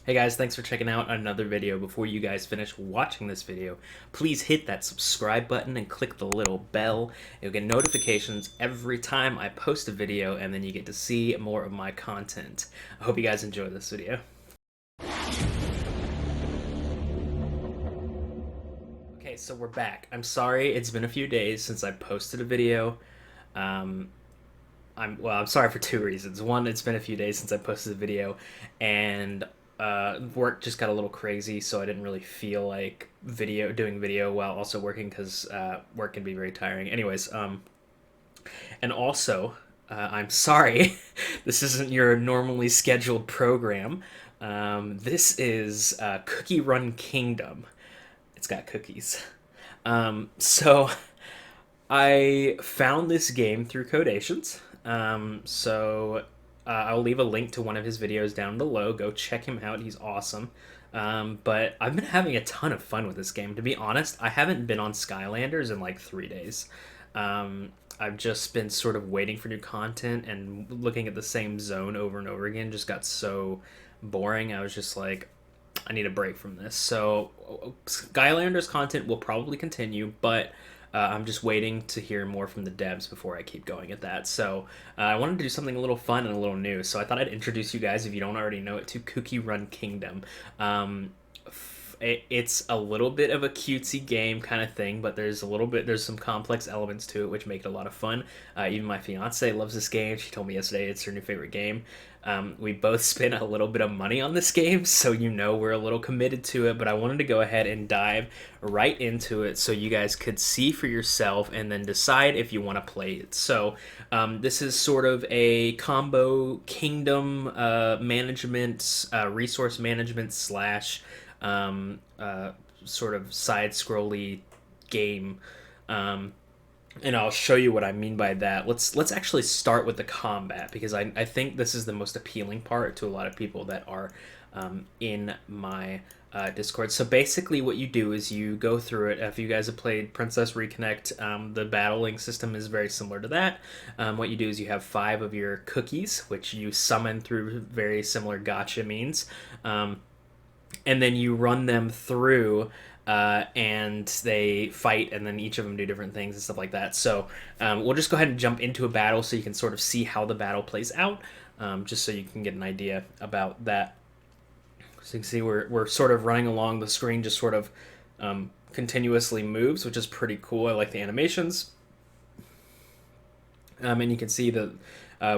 Hey guys, thanks for checking out another video. Before you guys finish watching this video, please hit that subscribe button and click the little bell. You'll get notifications every time I post a video, and then you get to see more of my content. I hope you guys enjoy this video. Okay, so we're back. I'm sorry it's been a few days since I posted a video. Um, I'm sorry for two reasons. One, it's been a few days since I posted a video, and work just got a little crazy, so I didn't really feel like doing video while also working because work can be very tiring. Anyways, and also, I'm sorry, this isn't your normally scheduled program. This is Cookie Run Kingdom. It's got cookies. So I found this game through Codations. I'll leave a link to one of his videos down below. Go check him out. He's awesome. But I've been having a ton of fun with this game. To be honest, I haven't been on Skylanders in like 3 days. I've just been sort of waiting for new content and looking at the same zone over and over again. Just got so boring. I was just like, I need a break from this. So Skylanders content will probably continue, but I'm just waiting to hear more from the devs before I keep going at that. So I wanted to do something a little fun and a little new. So I thought I'd introduce you guys, if you don't already know it, to Cookie Run Kingdom. It's a little bit of a cutesy game kind of thing, but there's some complex elements to it which make it a lot of fun. Even my fiance loves this game. She told me yesterday it's her new favorite game. We both spent a little bit of money on this game, so we're a little committed to it, but I wanted to go ahead and dive right into it so you guys could see for yourself and then decide if you want to play it. So this is sort of a combo kingdom management, resource management slash sort of side-scrolly game. And I'll show you what I mean by that. Let's actually start with the combat, because I think this is the most appealing part to a lot of people that are in my Discord. So basically what you do is you go through it. If you guys have played Princess Reconnect, the battling system is very similar to that. What you do is you have 5 of your cookies, which you summon through very similar gacha means. And then you run them through and they fight, and then each of them do different things and stuff like that. So we'll just go ahead and jump into a battle so you can sort of see how the battle plays out, just so you can get an idea about that. So you can see we're sort of running along the screen, just sort of continuously moves, which is pretty cool. I like the animations. And you can see that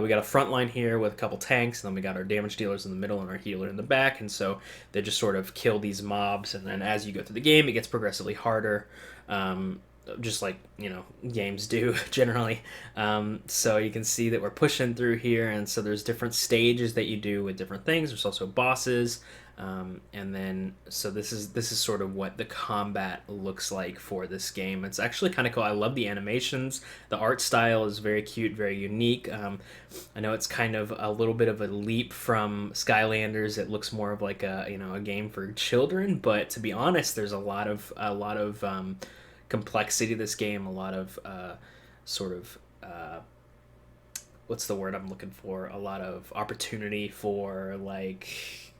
we got a front line here with a couple tanks, and then we got our damage dealers in the middle and our healer in the back, and so they just sort of kill these mobs, and then as you go through the game, it gets progressively harder, just like, games do generally. So you can see that we're pushing through here, and so there's different stages that you do with different things. There's also bosses. And then, so this is sort of what the combat looks like for this game. It's actually kind of cool. I love the animations. The art style is very cute, very unique. I know it's kind of a little bit of a leap from Skylanders. It looks more of like a game for children, but to be honest, there's a lot of complexity to this game. A lot of sort of what's the word I'm looking for? A lot of opportunity for like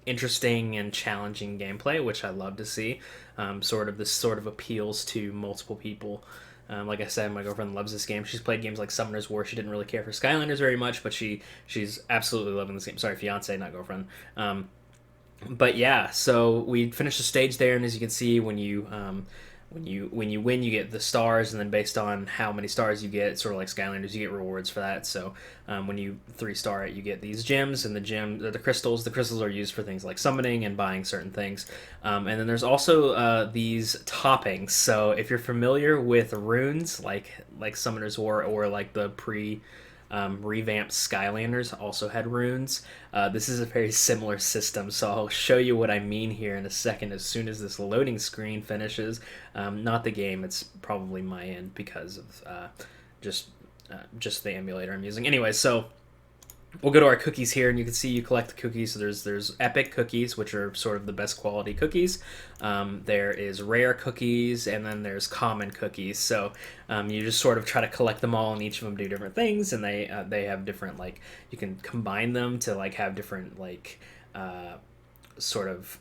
interesting and challenging gameplay, which I love to see. This sort of appeals to multiple people. Like I said, my girlfriend loves this game. She's played games like Summoner's War. She didn't really care for Skylanders very much, but she's absolutely loving this game. Sorry, fiance, not girlfriend. But yeah, so we finished the stage there, and as you can see, when you win, you get the stars, and then based on how many stars you get, sort of like Skylanders, you get rewards for that. So when you 3-star it, you get these gems, and the crystals. The crystals are used for things like summoning and buying certain things. And then there's also these toppings. So if you're familiar with runes, like Summoner's War, or like the revamped Skylanders also had runes. This is a very similar system, so I'll show you what I mean here in a second as soon as this loading screen finishes. Not the game, it's probably my end because of just the emulator I'm using. Anyway, so we'll go to our cookies here, and you can see you collect the cookies. So there's epic cookies, which are sort of the best quality cookies. There is rare cookies, and then there's common cookies. So you just sort of try to collect them all, and each of them do different things, and they have different, like, you can combine them to like have different like sort of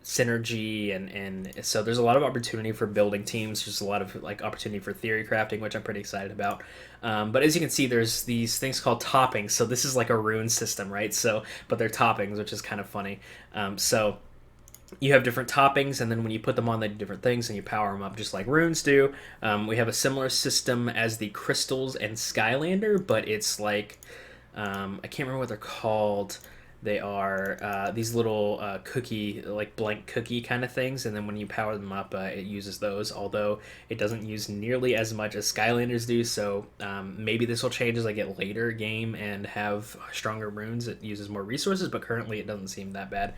synergy, and so there's a lot of opportunity for building teams. There's a lot of like opportunity for theory crafting, which I'm pretty excited about. But as you can see, there's these things called toppings. So this is like a rune system, right? So, but they're toppings, which is kind of funny. So you have different toppings, and then when you put them on, they do different things, and you power them up just like runes do. We have a similar system as the crystals and Skylander, but it's like I can't remember what they're called. They are these little cookie, like blank cookie kind of things, and then when you power them up, it uses those, although it doesn't use nearly as much as Skylanders do, so maybe this will change as I get later game and have stronger runes. It uses more resources, but currently it doesn't seem that bad.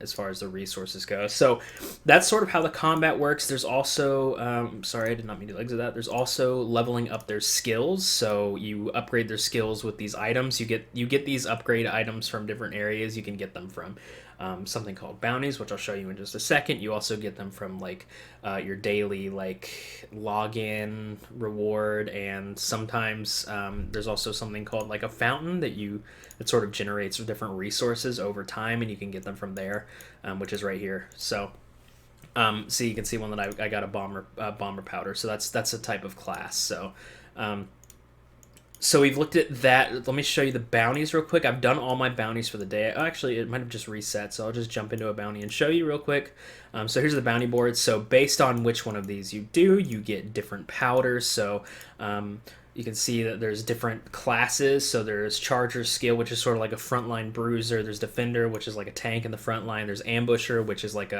As far as the resources go. So that's sort of how the combat works. There's also, sorry, I did not mean to exit that. There's also leveling up their skills. So you upgrade their skills with these items. You get these upgrade items from different areas. You can get them from something called bounties, which I'll show you in just a second. You also get them from like your daily like login reward, and sometimes there's also something called like a fountain that sort of generates different resources over time, and you can get them from there, which is right here. So you can see one that I got a bomber powder. So that's a type of class. So we've looked at that. Let me show you the bounties real quick. I've done all my bounties for the day. Actually, it might have just reset, so I'll just jump into a bounty and show you real quick. So here's the bounty board. So based on which one of these you do, you get different powders. So you can see that there's different classes. So there's Charger skill, which is sort of like a frontline bruiser. There's Defender, which is like a tank in the front line. There's Ambusher, which is like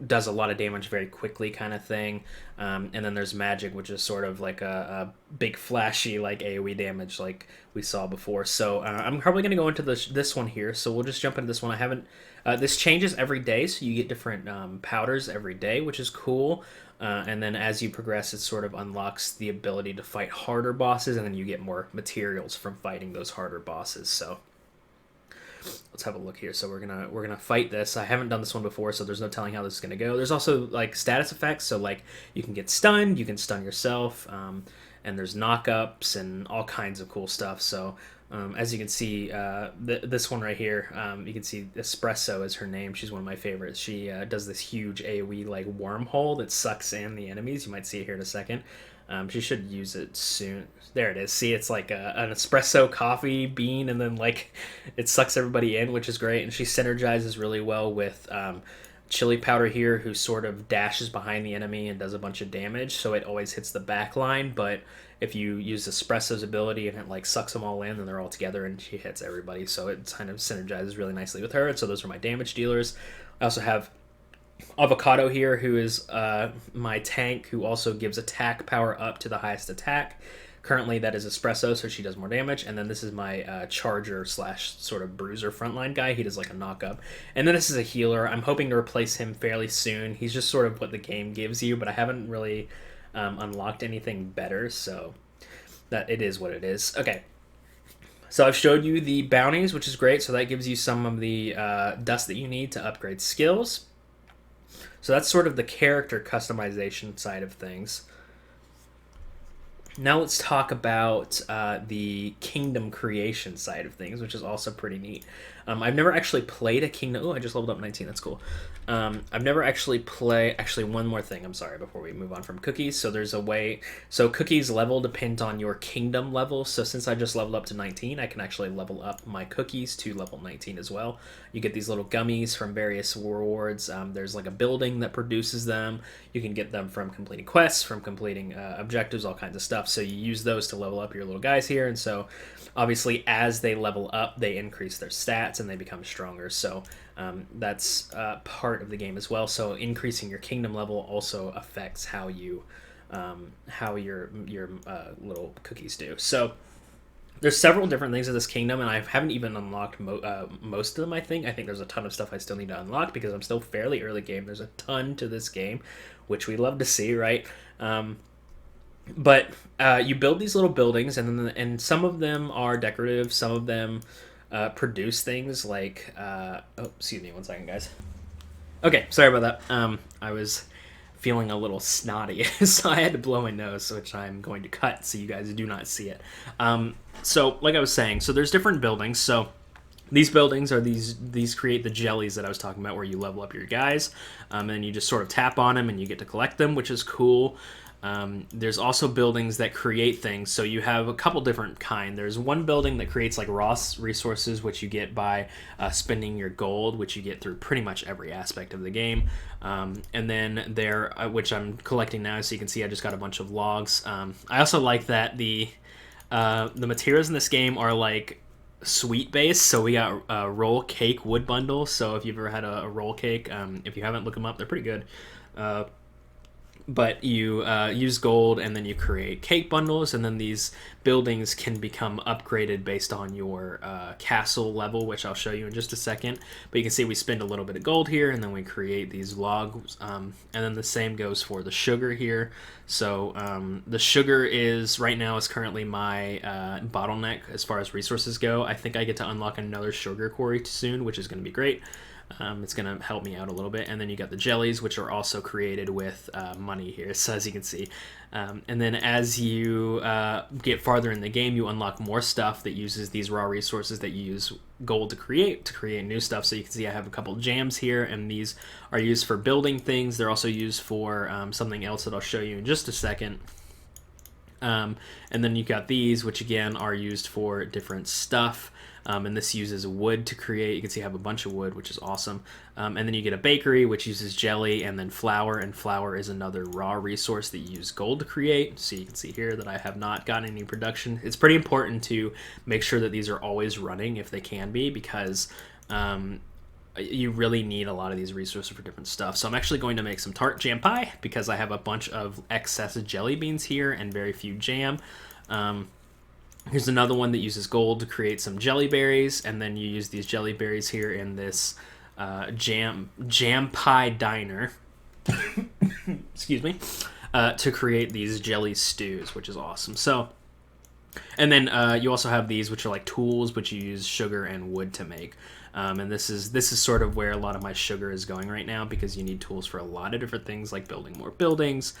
does a lot of damage very quickly kind of thing. And then there's Magic, which is sort of like a big flashy like AoE damage like we saw before. So I'm probably going to go into this one here. So we'll just jump into this one. I haven't... this changes every day, so you get different powders every day, which is cool. And then as you progress, it sort of unlocks the ability to fight harder bosses, and then you get more materials from fighting those harder bosses. So let's have a look here. So we're gonna fight this. I haven't done this one before, so there's no telling how this is gonna go. There's also like status effects, so like you can get stunned, you can stun yourself, and there's knockups and all kinds of cool stuff. So as you can see, this one right here, you can see Espresso is her name. She's one of my favorites. She does this huge AoE like wormhole that sucks in the enemies. You might see it here in a second. She should use it soon. There it is. See, it's like an espresso coffee bean, and then like it sucks everybody in, which is great. And she synergizes really well with Chili Powder here, who sort of dashes behind the enemy and does a bunch of damage, so it always hits the back line. But if you use Espresso's ability and it like sucks them all in, then they're all together and she hits everybody, so it kind of synergizes really nicely with her. And so those are my damage dealers. I also have Avocado here, who is my tank, who also gives attack power up to the highest attack. Currently that is Espresso, so she does more damage. And then this is my Charger / sort of bruiser frontline guy. He does like a knockup. And then this is a healer. I'm hoping to replace him fairly soon. He's just sort of what the game gives you, but I haven't really unlocked anything better, so that it is what it is. Okay, so I've showed you the bounties, which is great. So that gives you some of the dust that you need to upgrade skills. So that's sort of the character customization side of things. Now let's talk about the kingdom creation side of things, which is also pretty neat. I've never actually played a kingdom. Oh, I just leveled up 19. That's cool. I've never actually played... Actually, one more thing. I'm sorry, before we move on from cookies. So there's a way... So cookies level depend on your kingdom level. So since I just leveled up to 19, I can actually level up my cookies to level 19 as well. You get these little gummies from various rewards. There's like a building that produces them. You can get them from completing quests, from completing objectives, all kinds of stuff. So you use those to level up your little guys here. And so obviously as they level up, they increase their stats and they become stronger. So that's part of the game as well. So increasing your kingdom level also affects how your little cookies do. So there's several different things in this kingdom, and I haven't even unlocked most of them. I think there's a ton of stuff I still need to unlock because I'm still fairly early game. There's a ton to this game, which we love to see, right? But you build these little buildings, and some of them are decorative. Some of them produce things like... oh, excuse me one second, guys. Okay, sorry about that. I was feeling a little snotty, so I had to blow my nose, which I'm going to cut so you guys do not see it. So, like I was saying, so there's different buildings. So These buildings are these create the jellies that I was talking about, where you level up your guys, and then you just sort of tap on them and you get to collect them, which is cool. There's also buildings that create things, so you have a couple different kind. There's one building that creates like raw resources, which you get by spending your gold, which you get through pretty much every aspect of the game. And then there, which I'm collecting now, so you can see I just got a bunch of logs. I also like that the materials in this game are like sweet base, so we got a roll cake wood bundle. So if you've ever had a roll cake, if you haven't, look them up, they're pretty good. But you use gold and then you create cake bundles, and then these buildings can become upgraded based on your castle level, which I'll show you in just a second. But you can see we spend a little bit of gold here, and then we create these logs, and then the same goes for the sugar here. So the sugar is right now is currently my bottleneck as far as resources go. I think I get to unlock another sugar quarry soon, which is going to be great. It's going to help me out a little bit. And then you got the jellies, which are also created with money here, so as you can see. And then as you get farther in the game, you unlock more stuff that uses these raw resources that you use gold to create new stuff. So you can see I have a couple jams here, and these are used for building things. They're also used for something else that I'll show you in just a second. And then you got these, which again are used for different stuff. And this uses wood to create. You can see I have a bunch of wood, which is awesome. And then you get a bakery, which uses jelly, and then flour. And flour is another raw resource that you use gold to create. So you can see here that I have not gotten any production. It's pretty important to make sure that these are always running if they can be, because you really need a lot of these resources for different stuff. So I'm actually going to make some tart jam pie because I have a bunch of excess jelly beans here and very few jam. Here's another one that uses gold to create some jelly berries, and then you use these jelly berries here in this jam pie diner. Excuse me. To create these jelly stews, which is awesome. So, and then you also have these, which are like tools, which you use sugar and wood to make. And this is sort of where a lot of my sugar is going right now, because you need tools for a lot of different things, like building more buildings.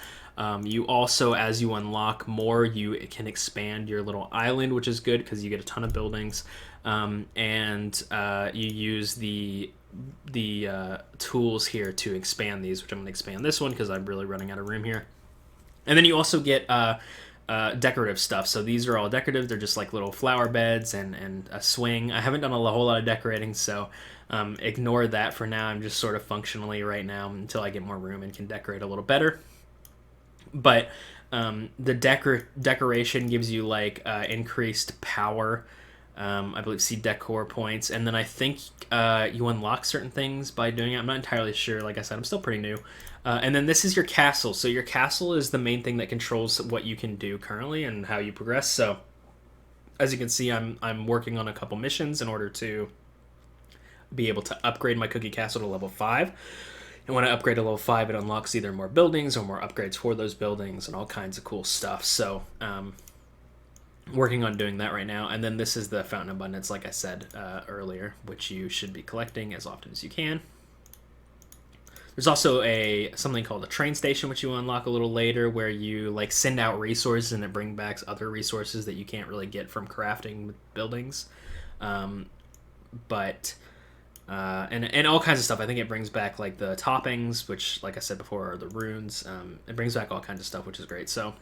You also, as you unlock more, you can expand your little island, which is good because you get a ton of buildings. And you use the tools here to expand these, which I'm going to expand this one because I'm really running out of room here. And then you also get decorative stuff. So these are all decorative. They're just like little flower beds and a swing. I haven't done a whole lot of decorating, so ignore that for now. I'm just sort of functionally right now until I get more room and can decorate a little better. But the decoration gives you like increased power. I believe see decor points, and then I think you unlock certain things by doing it. I'm not entirely sure. Like I said, I'm still pretty new. And then this is your castle. So your castle is the main thing that controls what you can do currently and how you progress. So as you can see, I'm working on a couple missions in order to be able to upgrade my cookie castle to level 5. And when I upgrade to level 5, it unlocks either more buildings or more upgrades for those buildings and all kinds of cool stuff. So working on doing that right now. And then this is the Fountain of Abundance, like I said earlier, which you should be collecting as often as you can. There's also something called a train station, which you unlock a little later, where you like send out resources and it brings back other resources that you can't really get from crafting buildings. And all kinds of stuff. I think it brings back like the toppings, which, like I said before, are the runes. It brings back all kinds of stuff, which is great. So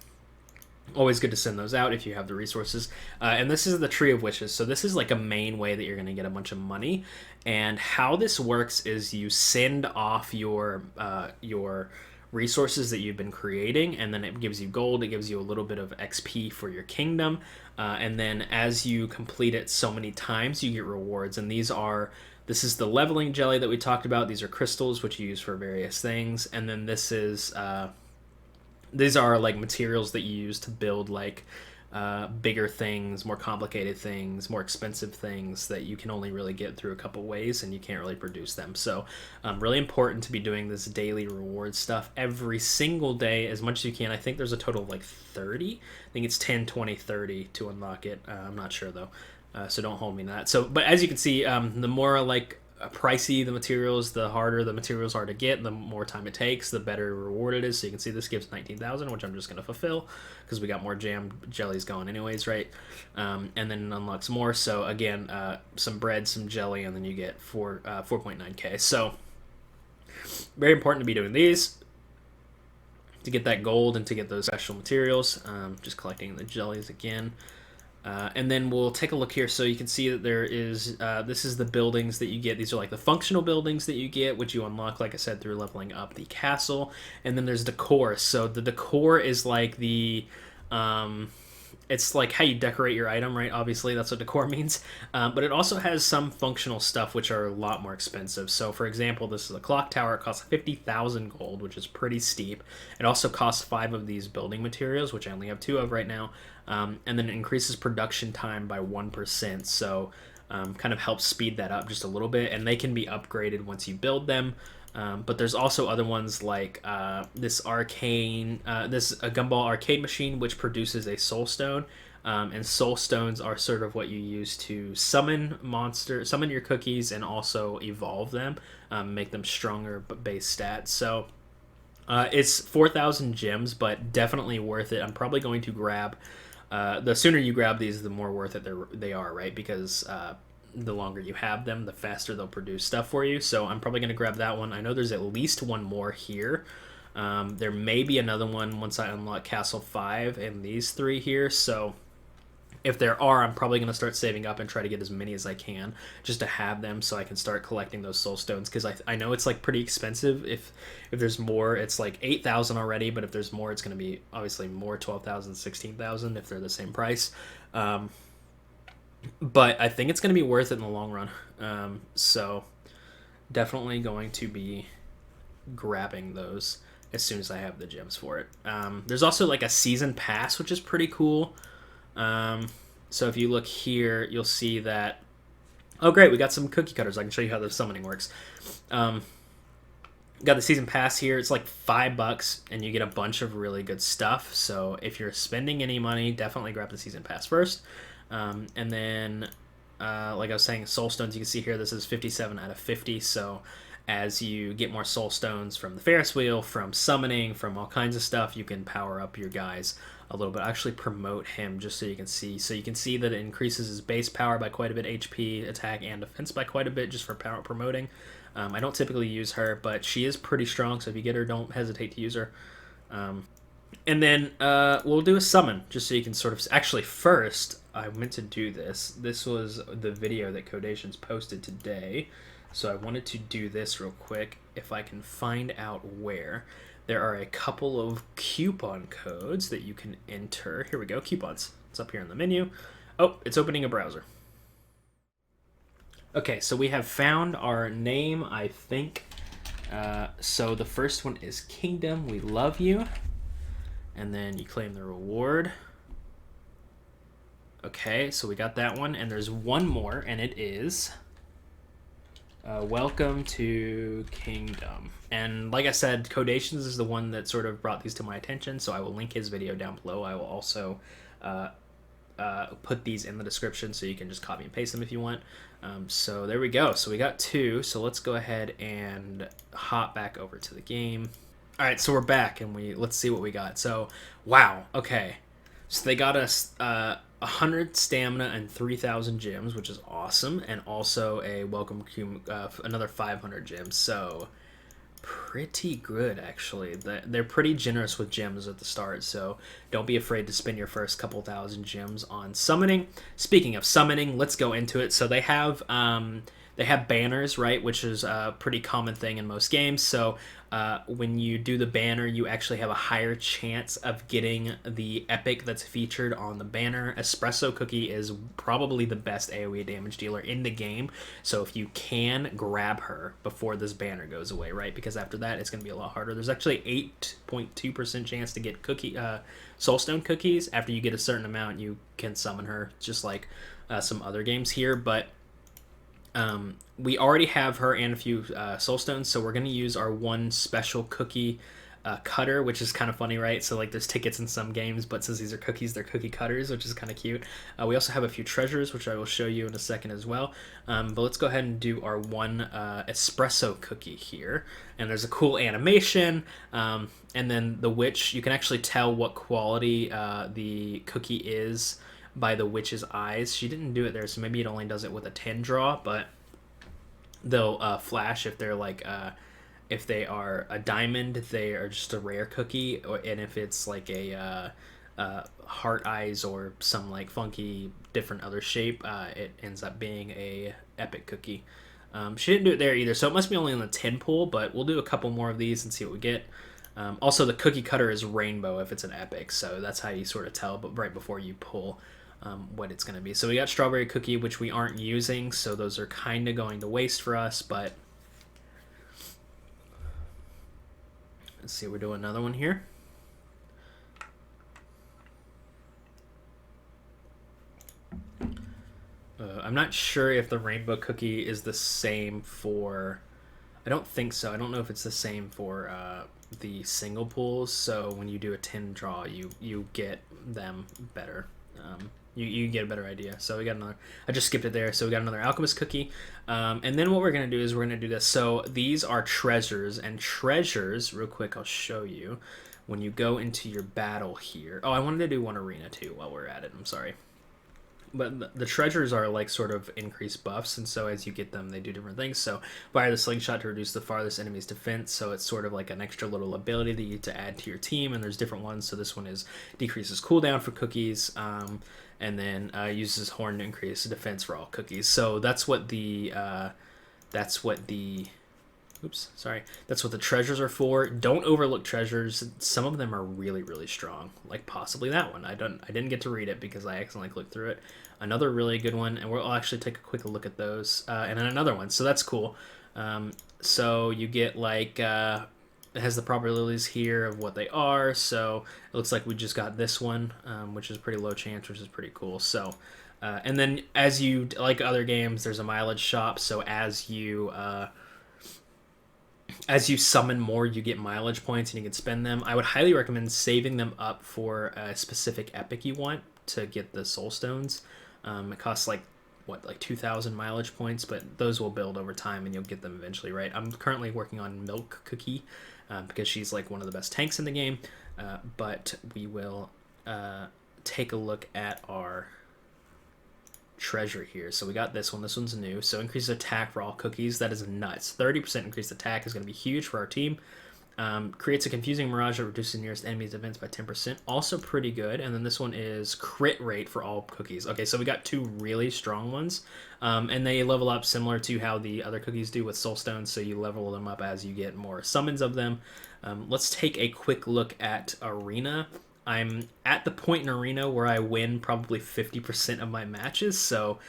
always good to send those out if you have the resources. And this is the Tree of Wishes. So this is like a main way that you're going to get a bunch of money. And how this works is you send off your resources that you've been creating, and then it gives you gold. It gives you a little bit of XP for your kingdom. And then as you complete it so many times, you get rewards. And this is the leveling jelly that we talked about. These are crystals, which you use for various things. And then this is... these are like materials that you use to build like bigger things, more complicated things, more expensive things that you can only really get through a couple ways, and you can't really produce them. So really important to be doing this daily reward stuff every single day as much as you can. I think there's a total of like 30. I think it's 10, 20, 30 to unlock it. I'm not sure though. So don't hold me to that. So, but as you can see, the more like pricey the materials, the harder the materials are to get, the more time it takes, the better reward it is. So you can see this gives 19,000, which I'm just going to fulfill because we got more jam jellies going anyways, right? And then it unlocks more. So again, some bread, some jelly, and then you get 4.9k. So very important to be doing these to get that gold and to get those special materials. Just collecting the jellies again. And then we'll take a look here. So you can see that there is, this is the buildings that you get. These are like the functional buildings that you get, which you unlock, like I said, through leveling up the castle. And then there's decor. So the decor is like the, it's like how you decorate your item, right? Obviously, that's what decor means. But it also has some functional stuff, which are a lot more expensive. So, for example, this is a clock tower. It costs 50,000 gold, which is pretty steep. It also costs 5 of these building materials, which I only have 2 of right now. And then it increases production time by 1%. So, kind of helps speed that up just a little bit. And they can be upgraded once you build them. But there's also other ones like this Gumball arcade machine, which produces a soul stone. And soul stones are sort of what you use to summon your cookies, and also evolve them, make them stronger base stats. So it's 4,000 gems, but definitely worth it. I'm probably going to grab. The sooner you grab these, the more worth it they are, right? Because the longer you have them, the faster they'll produce stuff for you. So I'm probably going to grab that one. I know there's at least one more here. There may be another one once I unlock Castle 5 and these 3 here. So if there are, I'm probably going to start saving up and try to get as many as I can just to have them, so I can start collecting those soul stones, because I know it's like pretty expensive. If there's more, it's like 8,000 already, but if there's more, it's going to be obviously more, 12,000, 16,000 if they're the same price. But I think it's going to be worth it in the long run. So definitely going to be grabbing those as soon as I have the gems for it. There's also like a season pass, which is pretty cool. So if you look here, you'll see that, oh great, we got some cookie cutters. I can show you how the summoning works. Got the season pass here. It's like $5 and you get a bunch of really good stuff. So if you're spending any money, definitely grab the season pass first. And then, like I was saying, soul stones, you can see here, this is 57 out of 50. So as you get more soul stones from the Ferris wheel, from summoning, from all kinds of stuff, you can power up your guys a little bit. Actually promote him just so you can see. So you can see that it increases his base power by quite a bit, HP, attack, and defense by quite a bit, just for power promoting. I don't typically use her, but she is pretty strong, so if you get her, don't hesitate to use her. And then we'll do a summon, just so you can sort of... Actually, first, I meant to do this. This was the video that Codations posted today, so I wanted to do this real quick, if I can find out where. There are a couple of coupon codes that you can enter. Here we go, coupons. It's up here in the menu. Oh, it's opening a browser. Okay, so we have found our name, I think. So the first one is Kingdom, we love you. And then you claim the reward. Okay, so we got that one. And there's one more, and it is... Welcome to Kingdom. And like I said, Codations is the one that sort of brought these to my attention, so I will link his video down below. I will also put these in the description, so you can just copy and paste them if you want. So there we go. So we got 2, so let's go ahead and hop back over to the game. All right, so we're back, and let's see what we got. So, wow, okay. So they got us 100 stamina and 3,000 gems, which is awesome, and also a welcome another 500 gems. So pretty good, actually. They're pretty generous with gems at the start, so don't be afraid to spend your first couple thousand gems on summoning. Speaking of summoning, let's go into it. So they have banners, right, which is a pretty common thing in most games. So when you do the banner, you actually have a higher chance of getting the epic that's featured on the banner. Espresso Cookie is probably the best AoE damage dealer in the game, so if you can, grab her before this banner goes away, right? Because after that, it's going to be a lot harder. There's actually 8.2% chance to get soulstone cookies. After you get a certain amount, you can summon her, just like some other games here, but we already have her and a few soul stones, so we're going to use our one special cookie cutter, which is kind of funny, right? So like there's tickets in some games, but since these are cookies, they're cookie cutters, which is kind of cute. We also have a few treasures, which I will show you in a second as well. But let's go ahead and do our one espresso cookie here. And there's a cool animation. And then the witch, you can actually tell what quality the cookie is by the witch's eyes. She didn't do it there, so maybe it only does it with a 10 draw, but they'll flash if they're like if they are a diamond, they are just a rare cookie, and if it's like a heart eyes or some like funky different other shape, it ends up being a epic cookie. She didn't do it there either, so it must be only in the 10 pool, but we'll do a couple more of these and see what we get. Also, the cookie cutter is rainbow if it's an epic, so that's how you sort of tell, but right before you pull what it's going to be. So we got strawberry cookie, which we aren't using, so those are kind of going to waste for us, but let's see, we're doing another one here. I'm not sure if the rainbow cookie is the same for... I don't think so. I don't know if it's the same for the single pools, so when you do a 10 draw, you get them better. You get a better idea. So we got another... I just skipped it there. So we got another alchemist cookie. And then what we're going to do is we're going to do this. So these are treasures. And treasures, real quick, I'll show you. When you go into your battle here... Oh, I wanted to do one arena too while we're at it. I'm sorry. But the treasures are like sort of increased buffs, and so as you get them, they do different things. So fire the slingshot to reduce the farthest enemy's defense, so it's sort of like an extra little ability that you get to add to your team, and there's different ones. So this one is decreases cooldown for cookies, and then uses horn to increase defense for all cookies. So that's what the that's what the treasures are for. Don't overlook treasures. Some of them are really, really strong. Like possibly that one. I didn't get to read it because I accidentally clicked through it. Another really good one, and we'll actually take a quick look at those. And then another one. So that's cool. So you get like it has the proper lilies here of what they are. So it looks like we just got this one, which is pretty low chance, which is pretty cool. So and then as you like other games, there's a mileage shop. So as you summon more, you get mileage points and you can spend them. I would highly recommend saving them up for a specific epic you want to get the soul stones. It costs like 2,000 mileage points, but those will build over time and you'll get them eventually, right? I'm currently working on Milk Cookie because she's like one of the best tanks in the game, but we will take a look at our treasure here. So we got this one. This one's new. So increased attack for all cookies. That is nuts. 30% increased attack is going to be huge for our team. Creates a confusing mirage that reduces nearest enemy's defense by 10%. Also pretty good. And then this one is crit rate for all cookies. Okay, so we got two really strong ones. And they level up similar to how the other cookies do with soul stones. So you level them up as you get more summons of them. Let's take a quick look at Arena. I'm at the point in Arena where I win probably 50% of my matches, so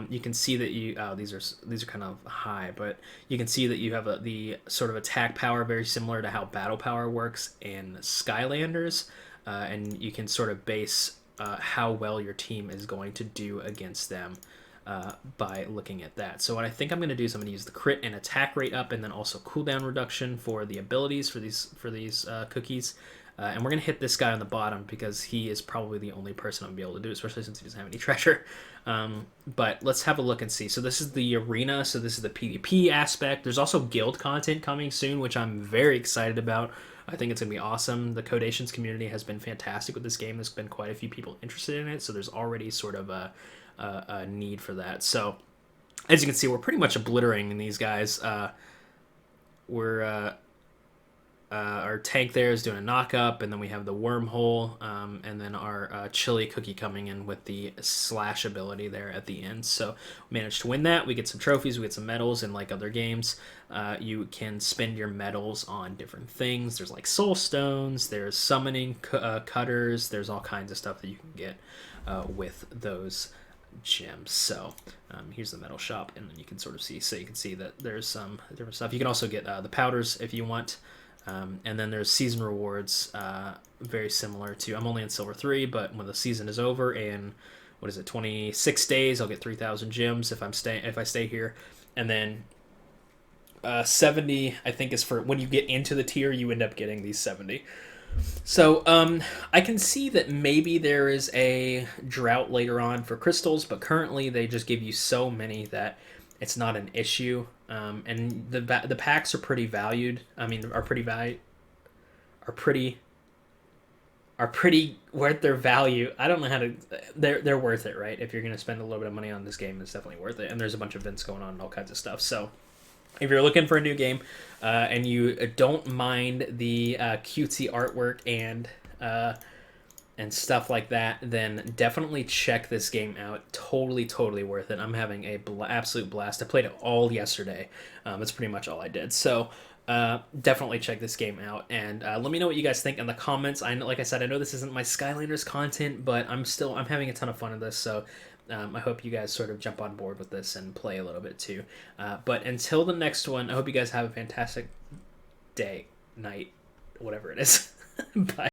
you can see that you these are kind of high, but you can see that you have the sort of attack power very similar to how battle power works in Skylanders, and you can sort of base how well your team is going to do against them by looking at that. So what I think I'm going to do is I'm going to use the crit and attack rate up, and then also cooldown reduction for the abilities for these cookies. And we're going to hit this guy on the bottom because he is probably the only person I'm going to be able to do it, especially since he doesn't have any treasure. But let's have a look and see. So this is the arena. So this is the PvP aspect. There's also guild content coming soon, which I'm very excited about. I think it's going to be awesome. The Codations community has been fantastic with this game. There's been quite a few people interested in it, so there's already sort of a need for that. So as you can see, we're pretty much obliterating these guys. Our tank there is doing a knock-up, and then we have the wormhole, and then our chili cookie coming in with the slash ability there at the end. So we managed to win that. We get some trophies, we get some medals, and like other games, you can spend your medals on different things. There's like soul stones, there's summoning cutters, there's all kinds of stuff that you can get with those gems. So here's the metal shop, and then you can sort of see, so you can see that there's some different stuff. You can also get the powders if you want. And then there's season rewards, very similar to, I'm only in Silver 3, but when the season is over in, 26 days, I'll get 3,000 gems if I stay here. And then 70, I think, is for when you get into the tier, you end up getting these 70. So I can see that maybe there is a drought later on for crystals, but currently they just give you so many that it's not an issue. And the packs are pretty valued. I mean, are pretty are pretty worth their value. I don't know how to. They're worth it, right? If you're gonna spend a little bit of money on this game, it's definitely worth it. And there's a bunch of events going on and all kinds of stuff. So if you're looking for a new game and you don't mind the cutesy artwork and stuff like that, then definitely check this game out. Totally worth it. I'm having a absolute blast. I played it all yesterday. That's pretty much all I did. So definitely check this game out, and let me know what you guys think in the comments. I know, like I said, I know this isn't my Skylanders content, but I'm having a ton of fun with this. So I hope you guys sort of jump on board with this and play a little bit too. But until the next one, I hope you guys have a fantastic day, night, whatever it is. Bye.